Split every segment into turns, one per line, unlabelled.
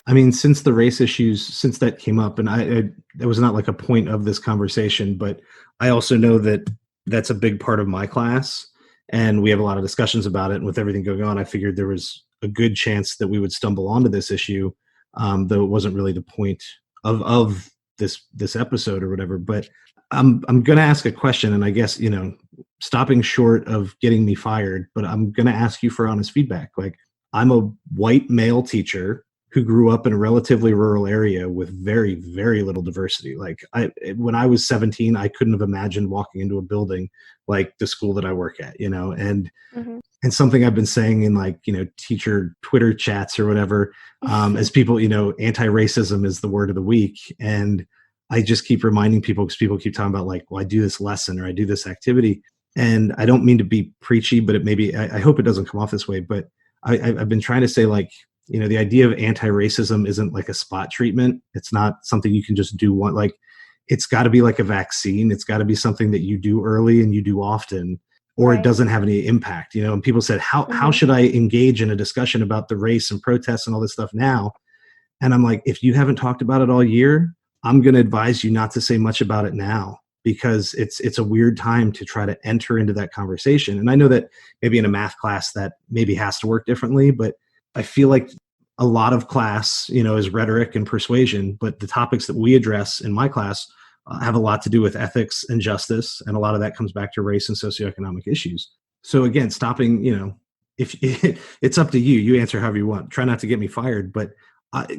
I mean, since the race issues, since that came up, and it was not like a point of this conversation, but I also know that that's a big part of my class, and we have a lot of discussions about it. And with everything going on, I figured there was a good chance that we would stumble onto this issue, though it wasn't really the point of this episode or whatever. But I'm going to ask a question, and I guess, stopping short of getting me fired, but I'm going to ask you for honest feedback. Like, I'm a white male teacher who grew up in a relatively rural area with very, very little diversity. Like, when I was 17, I couldn't have imagined walking into a building like the school that I work at, and and something I've been saying in teacher Twitter chats or whatever, as people, anti-racism is the word of the week. And I just keep reminding people, because people keep talking about well, I do this lesson or I do this activity. And I don't mean to be preachy, but I hope it doesn't come off this way, but I've been trying to say, the idea of anti-racism isn't like a spot treatment. It's not something you can just do one, it's got to be like a vaccine. It's got to be something that you do early and you do often, or It doesn't have any impact, and people said, how should I engage in a discussion about the race and protests and all this stuff now? And I'm like, if you haven't talked about it all year, I'm going to advise you not to say much about it now, because it's a weird time to try to enter into that conversation. And I know that maybe in a math class that maybe has to work differently, but I feel like a lot of class, is rhetoric and persuasion, but the topics that we address in my class have a lot to do with ethics and justice. And a lot of that comes back to race and socioeconomic issues. So again, stopping, if it's up to you, you answer however you want. Try not to get me fired, but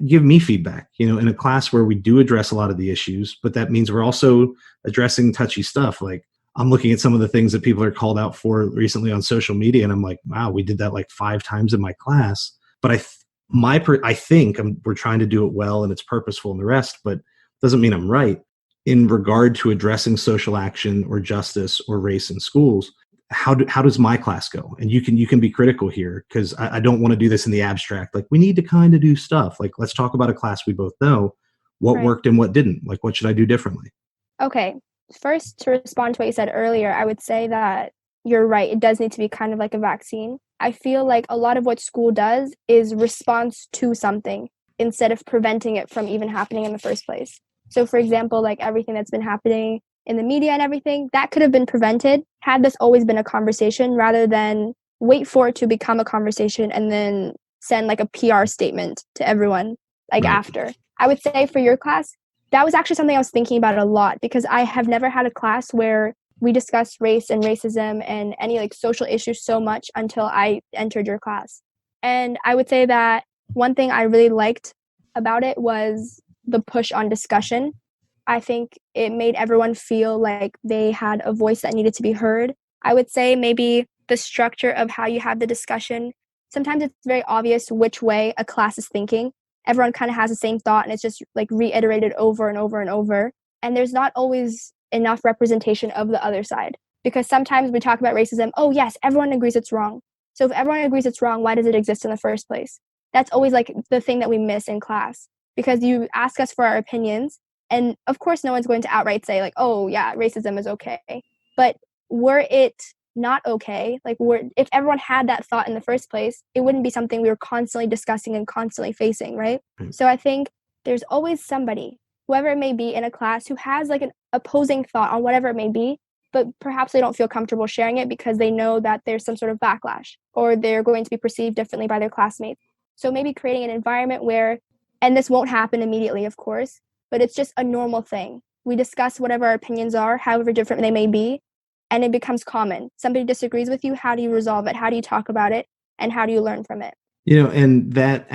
give me feedback, in a class where we do address a lot of the issues, but that means we're also addressing touchy stuff. Like, I'm looking at some of the things that people are called out for recently on social media, and I'm like, wow, we did that 5 times in my class. But I think we're trying to do it well and it's purposeful and the rest, but doesn't mean I'm right. In regard to addressing social action or justice or race in schools, how does my class go? And you can be critical here, because I don't want to do this in the abstract. We need to kind of do stuff. Let's talk about a class we both know, what worked and what didn't. What should I do differently?
Okay. First, to respond to what you said earlier, I would say that you're right. It does need to be kind of like a vaccine. I feel like a lot of what school does is response to something instead of preventing it from even happening in the first place. So, for example, everything that's been happening in the media and everything, that could have been prevented had this always been a conversation, rather than wait for it to become a conversation and then send a PR statement to everyone after. I would say for your class, that was actually something I was thinking about a lot, because I have never had a class where we discussed race and racism and any social issues so much until I entered your class. And I would say that one thing I really liked about it was the push on discussion. I think it made everyone feel like they had a voice that needed to be heard. I would say maybe the structure of how you have the discussion, sometimes it's very obvious which way a class is thinking. Everyone kind of has the same thought, and it's just reiterated over and over and over. And there's not always enough representation of the other side, because sometimes we talk about racism. Oh yes, everyone agrees it's wrong. So if everyone agrees it's wrong, why does it exist in the first place? That's always the thing that we miss in class, because you ask us for our opinions, and of course no one's going to outright say oh yeah, racism is okay. But were it not okay, if everyone had that thought in the first place, it wouldn't be something we were constantly discussing and constantly facing, right? So I think there's always somebody, whoever it may be in a class, who has an opposing thought on whatever it may be, but perhaps they don't feel comfortable sharing it because they know that there's some sort of backlash, or they're going to be perceived differently by their classmates. So maybe creating an environment where, and this won't happen immediately, of course, but it's just a normal thing. We discuss whatever our opinions are, however different they may be, and it becomes common. Somebody disagrees with you, how do you resolve it? How do you talk about it? And how do you learn from it?
And that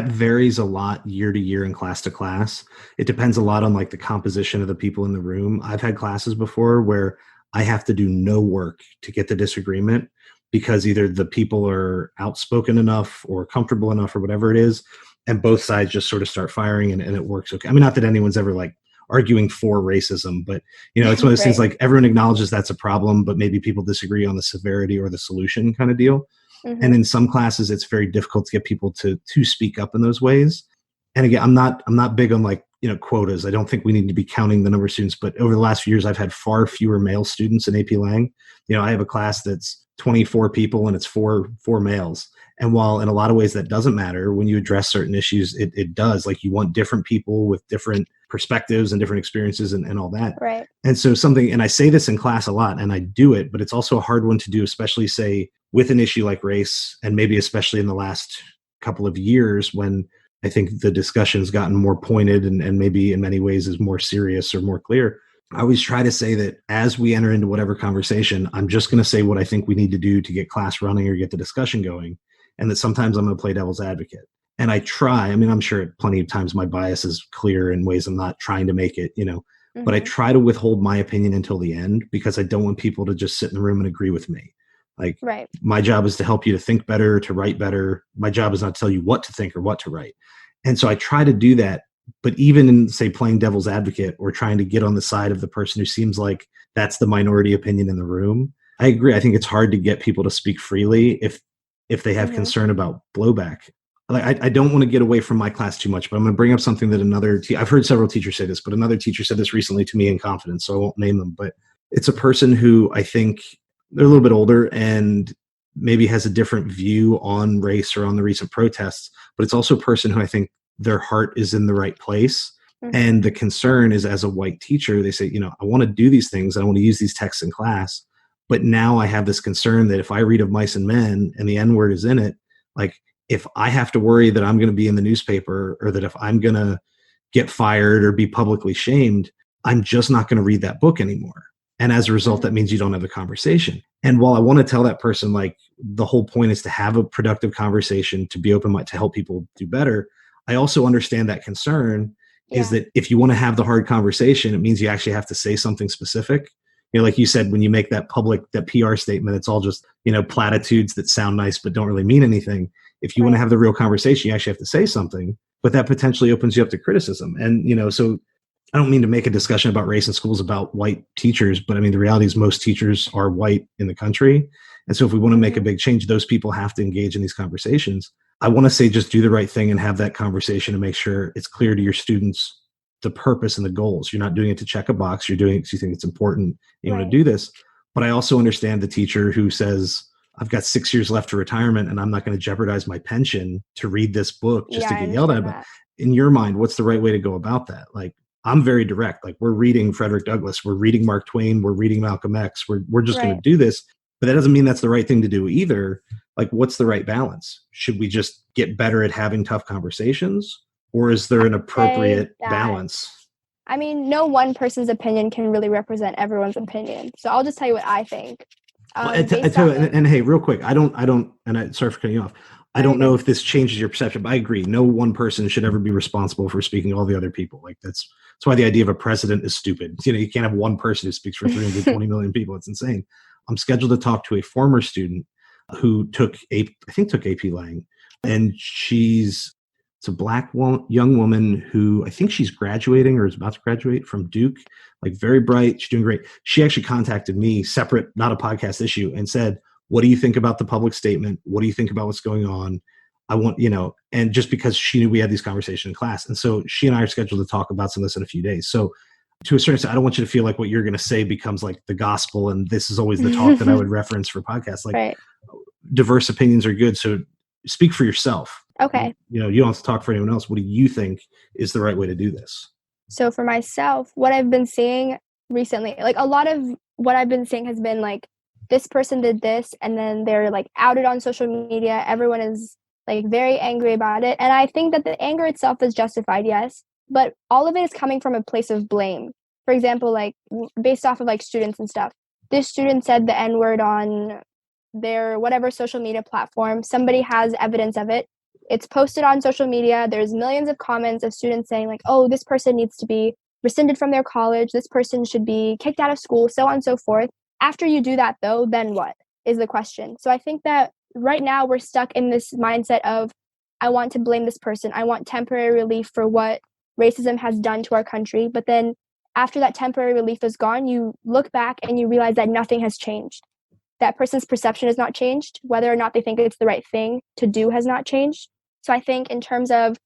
varies a lot year to year and class to class. It depends a lot on the composition of the people in the room. I've had classes before where I have to do no work to get the disagreement, because either the people are outspoken enough or comfortable enough or whatever it is, and both sides just sort of start firing and it works okay. I mean, not that anyone's ever arguing for racism, but it's one of those things everyone acknowledges that's a problem, but maybe people disagree on the severity or the solution kind of deal. Mm-hmm. And in some classes, it's very difficult to get people to speak up in those ways. And again, I'm not big on quotas. I don't think we need to be counting the number of students, but over the last few years, I've had far fewer male students in AP Lang. I have a class that's 24 people and it's four males. And while in a lot of ways that doesn't matter, when you address certain issues, it does. Like, you want different people with different perspectives and different experiences and all that.
Right.
And so and I say this in class a lot and I do it, but it's also a hard one to do, especially say with an issue like race, and maybe especially in the last couple of years when I think the discussion's gotten more pointed and maybe in many ways is more serious or more clear. I always try to say that as we enter into whatever conversation, I'm just going to say what I think we need to do to get class running or get the discussion going. And that sometimes I'm going to play devil's advocate. And I try, I mean, I'm sure plenty of times my bias is clear in ways I'm not trying to make it, but I try to withhold my opinion until the end because I don't want people to just sit in the room and agree with me. Like,
right.
My job is to help you to think better, to write better. My job is not to tell you what to think or what to write. And so I try to do that. But even in, say, playing devil's advocate or trying to get on the side of the person who seems like that's the minority opinion in the room, I agree. I think it's hard to get people to speak freely if they have concern about blowback. Like, I don't want to get away from my class too much, but I'm going to bring up something that I've heard several teachers say this, but another teacher said this recently to me in confidence, so I won't name them. But it's a person who I think they're a little bit older and maybe has a different view on race or on the recent protests, but it's also a person who I think their heart is in the right place. And the concern is, as a white teacher, they say, I want to do these things. I want to use these texts in class. But now I have this concern that if I read Of Mice and Men and the N-word is in it, like, if I have to worry that I'm going to be in the newspaper or that if I'm going to get fired or be publicly shamed, I'm just not going to read that book anymore. And as a result, that means you don't have the conversation. And while I want to tell that person, like, the whole point is to have a productive conversation, to be open-minded, to help people do better, I also understand that concern is that if you want to have the hard conversation, it means you actually have to say something specific. Like you said, when you make that PR statement, it's all just, platitudes that sound nice but don't really mean anything. If you want to have the real conversation, you actually have to say something, but that potentially opens you up to criticism. And, so I don't mean to make a discussion about race in schools about white teachers, but I mean, the reality is most teachers are white in the country. And so if we want to make a big change, those people have to engage in these conversations. I want to say just do the right thing and have that conversation and make sure it's clear to your students the purpose and the goals. You're not doing it to check a box. You're doing it because you think it's important. You want to do this. But I also understand the teacher who says, I've got 6 years left to retirement and I'm not going to jeopardize my pension to read this book just to get yelled at. But in your mind, what's the right way to go about that? Like, I'm very direct. Like, we're reading Frederick Douglass. We're reading Mark Twain. We're reading Malcolm X. We're just going to do this. But that doesn't mean that's the right thing to do either. Like, what's the right balance? Should we just get better at having tough conversations? Or is there an appropriate balance?
I mean, no one person's opinion can really represent everyone's opinion. So I'll just tell you what I think.
And hey, real quick, sorry for cutting you off. I don't know if this changes your perception, but I agree. No one person should ever be responsible for speaking to all the other people. Like, that's why the idea of a president is stupid. You can't have one person who speaks for 320 million people. It's insane. I'm scheduled to talk to a former student who took AP Lang, and it's a black young woman who I think she's graduating or is about to graduate from Duke, like, very bright. She's doing great. She actually contacted me separate, not a podcast issue, and said, what do you think about the public statement? What do you think about what's going on? I want, and just because she knew we had these conversations in class. And so she and I are scheduled to talk about some of this in a few days. So to a certain extent, I don't want you to feel like what you're going to say becomes like the gospel and this is always the talk that I would reference for podcasts. Like, diverse opinions are good. So speak for yourself.
Okay.
You don't have to talk for anyone else. What do you think is the right way to do this?
So for myself, what I've been seeing recently, like, a lot of what I've been seeing has been like, this person did this, and then they're like outed on social media. Everyone is like very angry about it. And I think that the anger itself is justified, yes, but all of it is coming from a place of blame. For example, like, based off of like students and stuff. This student said the N-word on their whatever social media platform. Somebody has evidence of it. It's posted on social media. There's millions of comments of students saying like, oh, this person needs to be rescinded from their college. This person should be kicked out of school, so on and so forth. After you do that, though, then what is the question? So I think that right now we're stuck in this mindset of, I want to blame this person. I want temporary relief for what racism has done to our country. But then after that temporary relief is gone, you look back and you realize that nothing has changed. That person's perception has not changed. Whether or not they think it's the right thing to do has not changed. So I think in terms of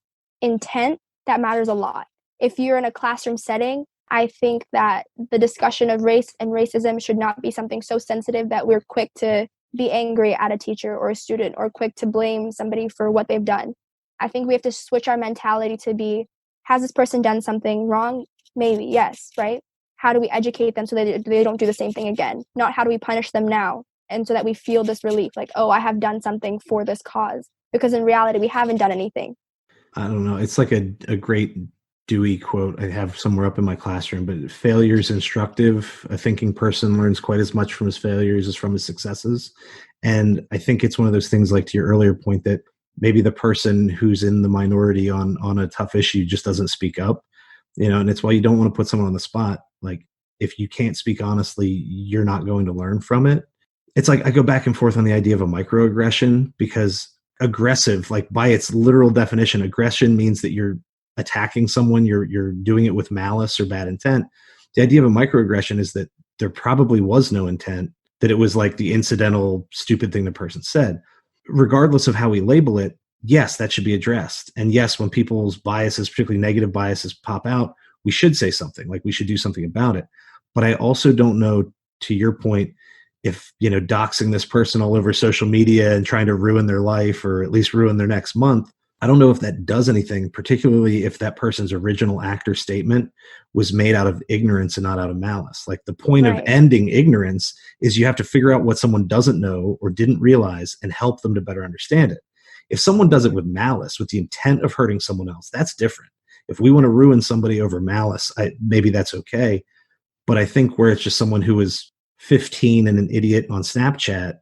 intent, that matters a lot. If you're in a classroom setting, I think that the discussion of race and racism should not be something so sensitive that we're quick to be angry at a teacher or a student or quick to blame somebody for what they've done. I think we have to switch our mentality to be, has this person done something wrong? Maybe, yes, right? How do we educate them so that they don't do the same thing again? Not how do we punish them now? And so that we feel this relief, like, oh, I have done something for this cause. Because in reality, we haven't done anything.
I don't know. It's like a great Dewey quote I have somewhere up in my classroom, but failure is instructive. A thinking person learns quite as much from his failures as from his successes. And I think it's one of those things, like to your earlier point, that maybe the person who's in the minority on a tough issue just doesn't speak up, and it's why you don't want to put someone on the spot. Like, if you can't speak honestly, you're not going to learn from it. It's like I go back and forth on the idea of a microaggression, because aggressive, like by its literal definition, aggression means that you're attacking someone, you're doing it with malice or bad intent. The idea of a microaggression is that there probably was no intent, that it was like the incidental stupid thing the person said. Regardless of how we label it, yes, that should be addressed. And yes, when people's biases, particularly negative biases, pop out, we should say something, like we should do something about it. But I also don't know, to your point, if, doxing this person all over social media and trying to ruin their life or at least ruin their next month, I don't know if that does anything, particularly if that person's original act or statement was made out of ignorance and not out of malice. Like, the point of ending ignorance is you have to figure out what someone doesn't know or didn't realize and help them to better understand it. If someone does it with malice, with the intent of hurting someone else, that's different. If we want to ruin somebody over malice, maybe that's okay. But I think where it's just someone who is 15 and an idiot on Snapchat,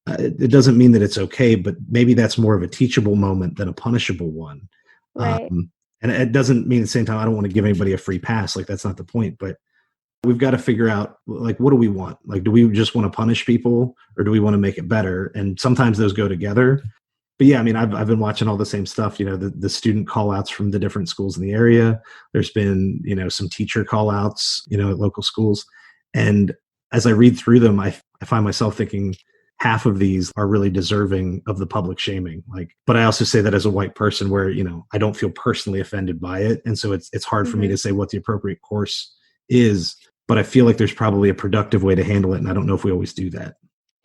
it doesn't mean that it's okay, but maybe that's more of a teachable moment than a punishable one.
Right.
And it doesn't mean at the same time I don't want to give anybody a free pass. Like, that's not the point. But we've got to figure out, like, what do we want? Like, do we just want to punish people, or do we want to make it better? And sometimes those go together. But yeah, I mean, I've been watching all the same stuff, the student call outs from the different schools in the area. There's been, some teacher call outs, at local schools. And as I read through them, I find myself thinking, half of these are really deserving of the public shaming. But I also say that as a white person where, I don't feel personally offended by it. And so it's hard for me to say what the appropriate course is, but I feel like there's probably a productive way to handle it. And I don't know if we always do that.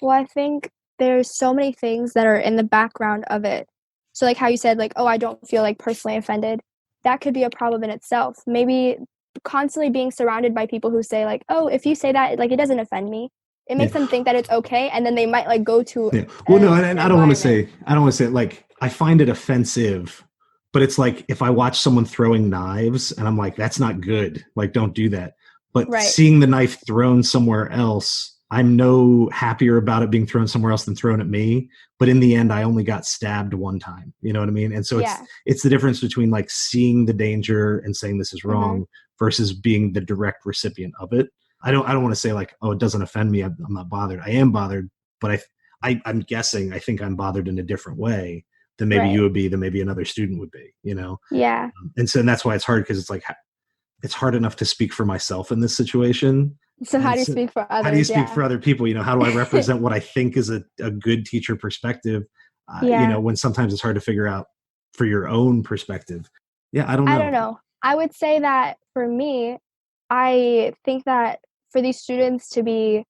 Well, I think there's so many things that are in the background of it. So like how you said, like, oh, I don't feel like personally offended. That could be a problem in itself. Maybe constantly being surrounded by people who say like, oh, if you say that, like, it doesn't offend me. It makes them think that it's okay, and then they might like go to.
Yeah. Well, no, and I don't want to say like I find it offensive, but it's like if I watch someone throwing knives and I'm like, that's not good. Like, don't do that. But seeing the knife thrown somewhere else, I'm no happier about it being thrown somewhere else than thrown at me. But in the end, I only got stabbed one time. You know what I mean? And so it's the difference between like seeing the danger and saying this is wrong versus being the direct recipient of it. I don't want to say like, oh, it doesn't offend me, I'm not bothered. I am bothered, but I'm guessing I think I'm bothered in a different way than maybe you would be, than maybe another student would be,
Yeah.
And that's why it's hard, because it's like, it's hard enough to speak for myself in this situation.
So how do you speak for others?
How do you speak for other people? How do I represent what I think is a good teacher perspective? When sometimes it's hard to figure out for your own perspective. Yeah, I don't know.
I would say that for me, I think that for these students to be,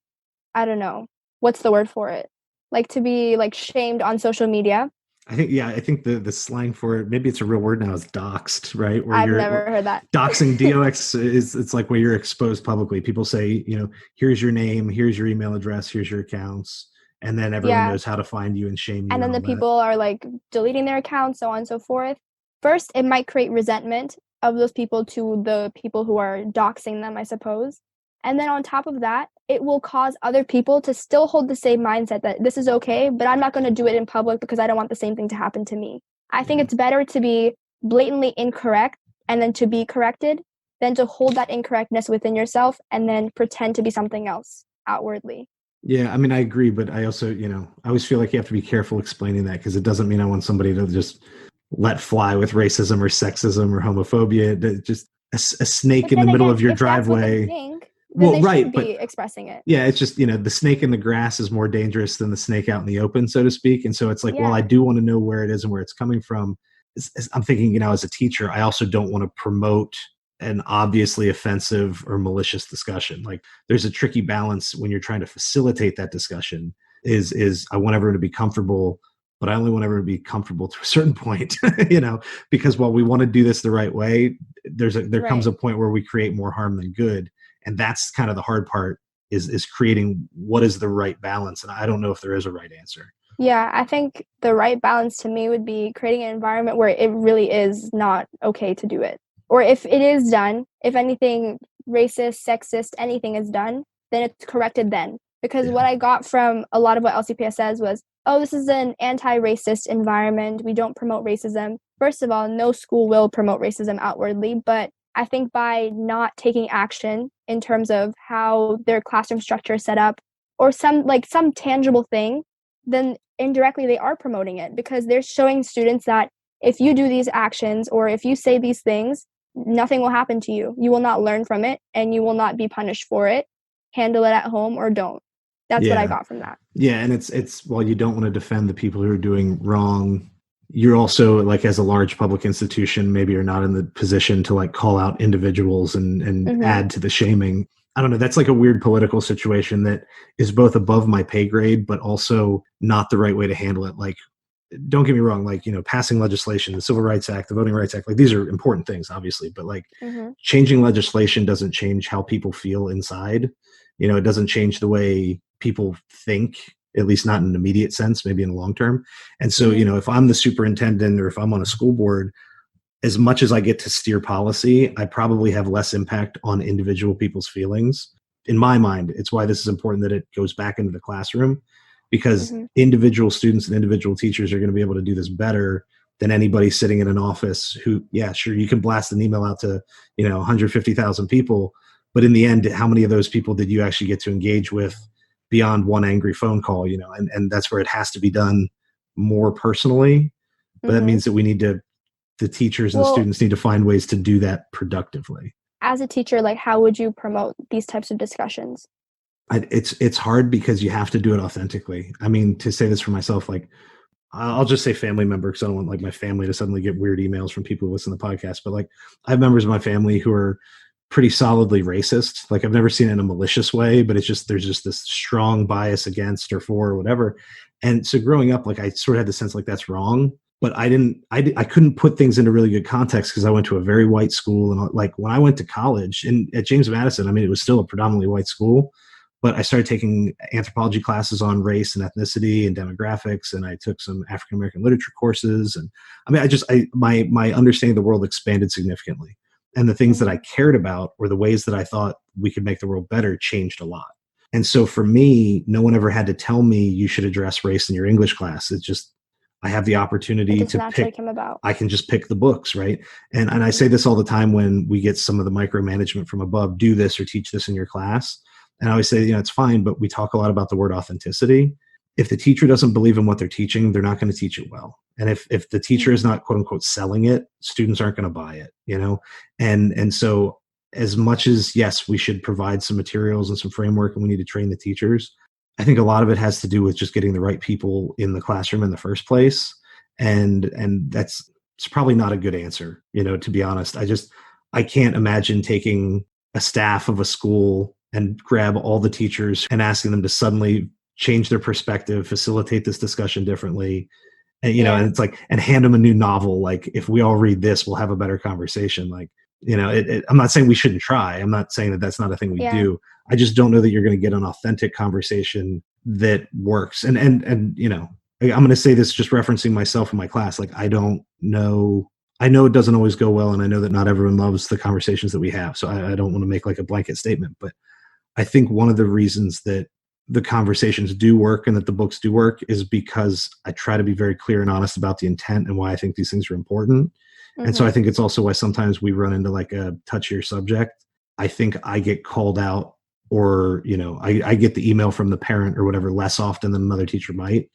I don't know, what's the word for it? Like, to be like shamed on social media.
I think the slang for it, maybe it's a real word now, is doxed, right?
I've never heard that.
Doxing, DOX, it's like where you're exposed publicly. People say, here's your name, here's your email address, here's your accounts, and then everyone knows how to find you and shame you.
And then the people are like deleting their accounts, so on and so forth. First, it might create resentment of those people to the people who are doxing them, I suppose. And then on top of that, it will cause other people to still hold the same mindset that this is okay, but I'm not going to do it in public because I don't want the same thing to happen to me. I think it's better to be blatantly incorrect and then to be corrected than to hold that incorrectness within yourself and then pretend to be something else outwardly.
Yeah, I mean, I agree, but I also, I always feel like you have to be careful explaining that, because it doesn't mean I want somebody to just let fly with racism or sexism or homophobia. Just a snake in the middle of your driveway.
Well, right, but be expressing it.
Yeah, it's just, the snake in the grass is more dangerous than the snake out in the open, so to speak. And so it's like, well, I do want to know where it is and where it's coming from. I'm thinking, as a teacher, I also don't want to promote an obviously offensive or malicious discussion. Like, there's a tricky balance when you're trying to facilitate that discussion is I want everyone to be comfortable, but I only want everyone to be comfortable to a certain point, because while we want to do this the right way, there comes a point where we create more harm than good. And that's kind of the hard part is creating what is the right balance. And I don't know if there is a right answer.
Yeah, I think the right balance to me would be creating an environment where it really is not okay to do it. Or if it is done, if anything racist, sexist, anything is done, then it's corrected then. Because what I got from a lot of what LCPS says was, oh, this is an anti-racist environment. We don't promote racism. First of all, no school will promote racism outwardly, but I think by not taking action in terms of how their classroom structure is set up or some tangible thing, then indirectly they are promoting it, because they're showing students that if you do these actions or if you say these things, nothing will happen to you. You will not learn from it and you will not be punished for it. Handle it at home or don't. That's what I got from that.
Yeah, and it's while you don't want to defend the people who are doing wrong, you're also, like, as a large public institution, maybe you're not in the position to like call out individuals and add to the shaming. I don't know. That's like a weird political situation that is both above my pay grade, but also not the right way to handle it. Like, don't get me wrong, like, passing legislation, the Civil Rights Act, the Voting Rights Act, like these are important things, obviously, but like changing legislation doesn't change how people feel inside. It doesn't change the way people think, at least not in an immediate sense, maybe in the long term. And so, if I'm the superintendent or if I'm on a school board, as much as I get to steer policy, I probably have less impact on individual people's feelings. In my mind, it's why this is important that it goes back into the classroom, because individual students and individual teachers are going to be able to do this better than anybody sitting in an office who, yeah, sure, you can blast an email out to, 150,000 people. But in the end, how many of those people did you actually get to engage with beyond one angry phone call? And that's where it has to be done more personally. But that means that the teachers and the students need to find ways to do that productively.
As a teacher, like, how would you promote these types of discussions?
It's hard because you have to do it authentically. I mean, to say this for myself, like, I'll just say family member, because I don't want like my family to suddenly get weird emails from people who listen to the podcast. But like, I have members of my family who are pretty solidly racist. Like, I've never seen it in a malicious way, but there's just this strong bias against or for or whatever. And so growing up, like, I sort of had the sense like that's wrong. But I couldn't put things into really good context because I went to a very white school. And like when I went to college at James Madison, I mean, it was still a predominantly white school, but I started taking anthropology classes on race and ethnicity and demographics. And I took some African-American literature courses. And I mean, my understanding of the world expanded significantly. And the things that I cared about, or the ways that I thought we could make the world better, changed a lot. And so for me, no one ever had to tell me you should address race in your English class. It's just, I have the opportunity to pick. I can just pick the books, right? And I say this all the time when we get some of the micromanagement from above, do this or teach this in your class. And I always say, it's fine, but we talk a lot about the word authenticity. If the teacher doesn't believe in what they're teaching, they're not going to teach it well. And if the teacher is not, quote unquote, selling it, students aren't going to buy it, And so as much as, yes, we should provide some materials and some framework and we need to train the teachers, I think a lot of it has to do with just getting the right people in the classroom in the first place. And it's probably not a good answer, to be honest. I can't imagine taking a staff of a school and grab all the teachers and asking them to suddenly change their perspective, facilitate this discussion differently. And, and it's like, and hand them a new novel. Like, if we all read this, we'll have a better conversation. Like, I'm not saying we shouldn't try. I'm not saying that that's not a thing we do. I just don't know that you're going to get an authentic conversation that works. And I'm going to say this just referencing myself in my class. Like, I don't know. I know it doesn't always go well. And I know that not everyone loves the conversations that we have. So I don't want to make like a blanket statement, but I think one of the reasons that the conversations do work and that the books do work is because I try to be very clear and honest about the intent and why I think these things are important. And so I think it's also why sometimes we run into like a touchier subject. I think I get called out, or, I get the email from the parent or whatever less often than another teacher might,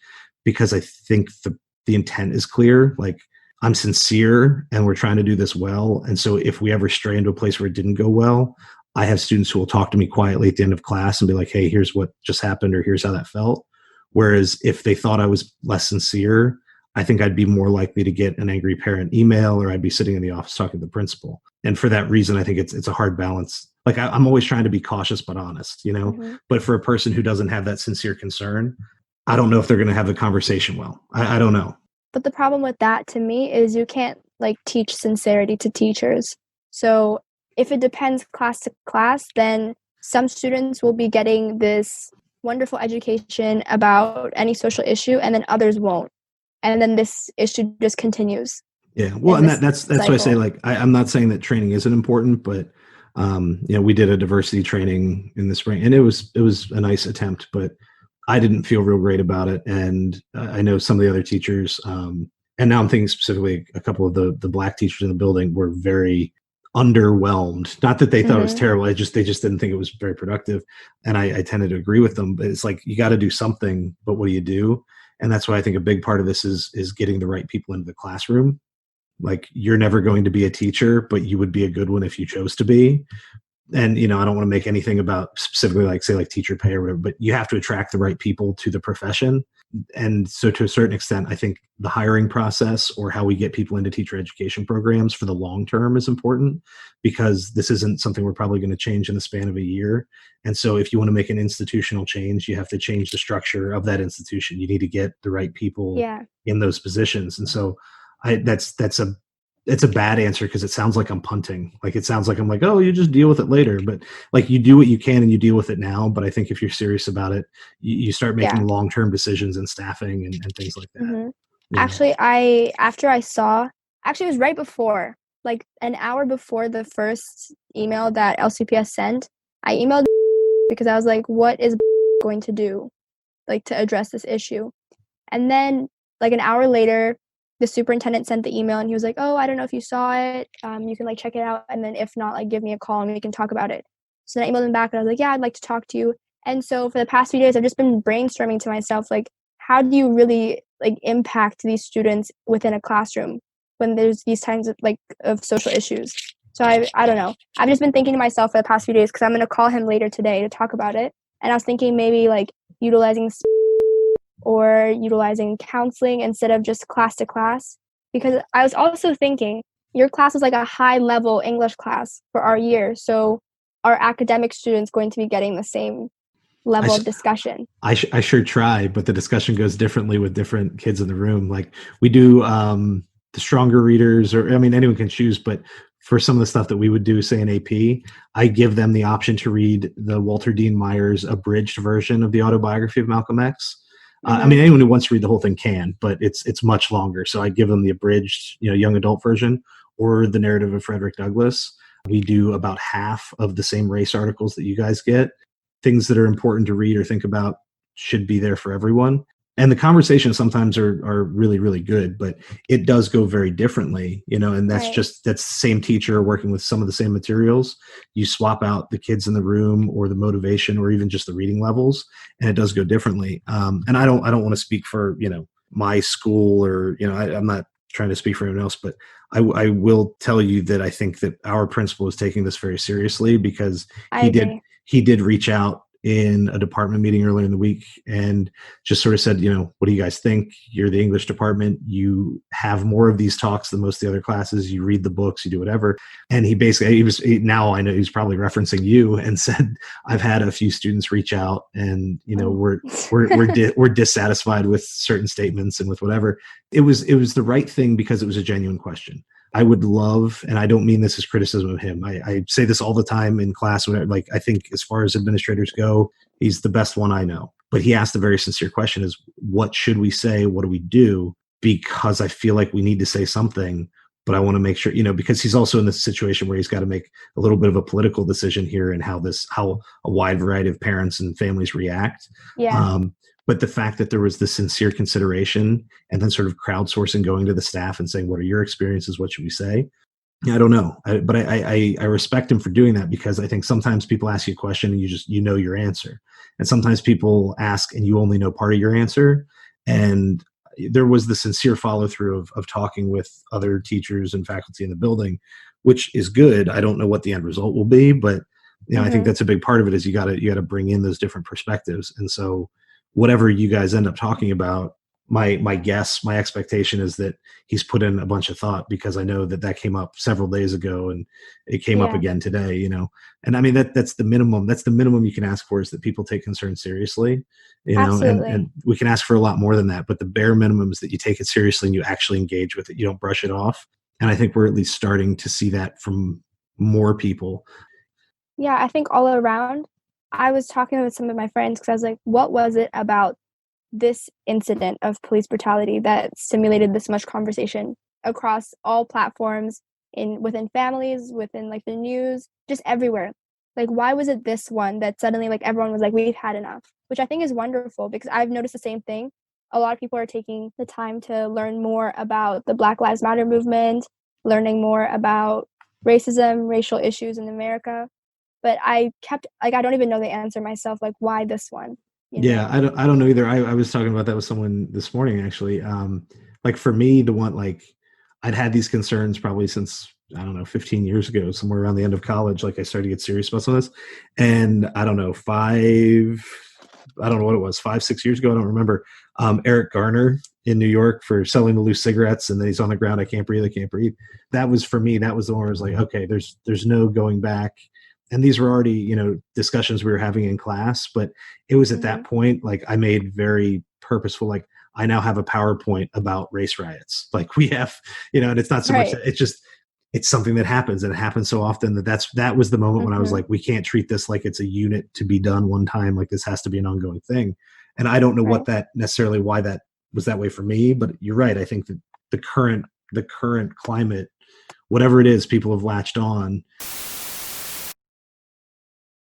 because I think the intent is clear. Like, I'm sincere and we're trying to do this well. And so if we ever stray into a place where it didn't go well, I have students who will talk to me quietly at the end of class and be like, hey, here's what just happened, or here's how that felt. Whereas if they thought I was less sincere, I think I'd be more likely to get an angry parent email, or I'd be sitting in the office talking to the principal. And for that reason, I think it's a hard balance. Like, I'm always trying to be cautious but honest, But for a person who doesn't have that sincere concern, I don't know if they're going to have the conversation well. I don't know.
But the problem with that to me is you can't like teach sincerity to teachers. So if it depends class to class, then some students will be getting this wonderful education about any social issue and then others won't. And then this issue just continues.
Yeah. Well, and that's why I say, like, I'm not saying that training isn't important, but we did a diversity training in the spring, and it was a nice attempt, but I didn't feel real great about it. And I know some of the other teachers, and now I'm thinking specifically a couple of the Black teachers in the building were very underwhelmed. Not that they thought it was terrible. They just didn't think it was very productive. And I tended to agree with them, but it's like, you got to do something, but what do you do? And that's why I think a big part of this is getting the right people into the classroom. Like, you're never going to be a teacher, but you would be a good one if you chose to be. And, I don't want to make anything about specifically like teacher pay or whatever, but you have to attract the right people to the profession. And so to a certain extent, I think the hiring process or how we get people into teacher education programs for the long term is important, because this isn't something we're probably going to change in the span of a year. And so if you want to make an institutional change, you have to change the structure of that institution. You need to get the right people in those positions. And so it's a bad answer, because it sounds like I'm punting. Like, it sounds like I'm like, oh, you just deal with it later. But like, you do what you can and you deal with it now. But I think if you're serious about it, you start making long-term decisions in staffing and things like that.
Mm-hmm. Actually, it was right before, like an hour before the first email that LCPS sent, I emailed because I was like, what is going to do, like, to address this issue? And then like an hour later, the superintendent sent the email and he was like, oh, I don't know if you saw it. You can like check it out. And then if not, like, give me a call and we can talk about it. So then I emailed him back and I was like, yeah, I'd like to talk to you. And so for the past few days, I've just been brainstorming to myself, like, how do you really like impact these students within a classroom when there's these kinds of social issues? So I don't know. I've just been thinking to myself for the past few days, because I'm going to call him later today to talk about it. And I was thinking maybe like utilizing or utilizing counseling instead of just class to class. Because I was also thinking your class was like a high level English class for our year. So are academic students going to be getting the same level of discussion?
I sure try, but the discussion goes differently with different kids in the room. Like, we do the stronger readers, or anyone can choose, but for some of the stuff that we would do, say in AP, I give them the option to read the Walter Dean Myers abridged version of the autobiography of Malcolm X. Anyone who wants to read the whole thing can, but it's much longer. So I give them the abridged, young adult version, or the narrative of Frederick Douglass. We do about half of the same race articles that you guys get. Things that are important to read or think about should be there for everyone. And the conversations sometimes are really, really good, but it does go very differently, and that's that's the same teacher working with some of the same materials. You swap out the kids in the room or the motivation or even just the reading levels, and it does go differently. And I don't want to speak for, my school, or, I'm not trying to speak for anyone else, but I will tell you that I think that our principal is taking this very seriously, because he did reach out in a department meeting earlier in the week and just sort of said, what do you guys think? You're the English department. You have more of these talks than most of the other classes. You read the books, you do whatever. And now I know he's probably referencing you, and said, I've had a few students reach out and, we're dissatisfied with certain statements and with whatever. It was the right thing, because it was a genuine question. I would love, and I don't mean this as criticism of him, I say this all the time in class, like, I think as far as administrators go, he's the best one I know. But he asked a very sincere question, is what should we say? What do we do? Because I feel like we need to say something, but I want to make sure, because he's also in this situation where he's got to make a little bit of a political decision here, and how a wide variety of parents and families react.
Yeah.
But the fact that there was this sincere consideration, and then sort of crowdsourcing, going to the staff and saying, what are your experiences? What should we say? I don't know. But I respect him for doing that, because I think sometimes people ask you a question and you know your answer. And sometimes people ask and you only know part of your answer. And there was the sincere follow through of talking with other teachers and faculty in the building, which is good. I don't know what the end result will be, but I think that's a big part of it, is you got to bring in those different perspectives. And so whatever you guys end up talking about, my guess, my expectation is that he's put in a bunch of thought, because I know that came up several days ago and it came up again today, and I mean, that's the minimum you can ask for, is that people take concerns seriously, and we can ask for a lot more than that, but the bare minimum is that you take it seriously and you actually engage with it. You don't brush it off. And I think we're at least starting to see that from more people.
Yeah, I think all around, I was talking with some of my friends because I was like, what was it about this incident of police brutality that stimulated this much conversation across all platforms, within families, within like the news, just everywhere? Like, why was it this one that suddenly like everyone was like, we've had enough? Which I think is wonderful, because I've noticed the same thing. A lot of people are taking the time to learn more about the Black Lives Matter movement, learning more about racism, racial issues in America. But I don't even know the answer myself, like, why this one?
Yeah, I don't know either. I was talking about that with someone this morning, actually. Like for me, the one, like, I'd had these concerns probably since, I don't know, 15 years ago, somewhere around the end of college. Like, I started to get serious about some of this, and I don't know, 5, 6 years ago, I don't remember. Eric Garner in New York for selling the loose cigarettes, and then he's on the ground. I can't breathe. That was, for me, that was the one where I was like, okay, there's no going back. And these were already, discussions we were having in class, but it was at that point, like, I made very purposeful, like, I now have a PowerPoint about race riots. Like, we have, and it's not so much, it's just, it's something that happens, and it happens so often that was the moment when I was like, we can't treat this like it's a unit to be done one time. Like, this has to be an ongoing thing. And I don't know what that necessarily, why that was that way for me, but you're right. I think that the current climate, whatever it is, people have latched on.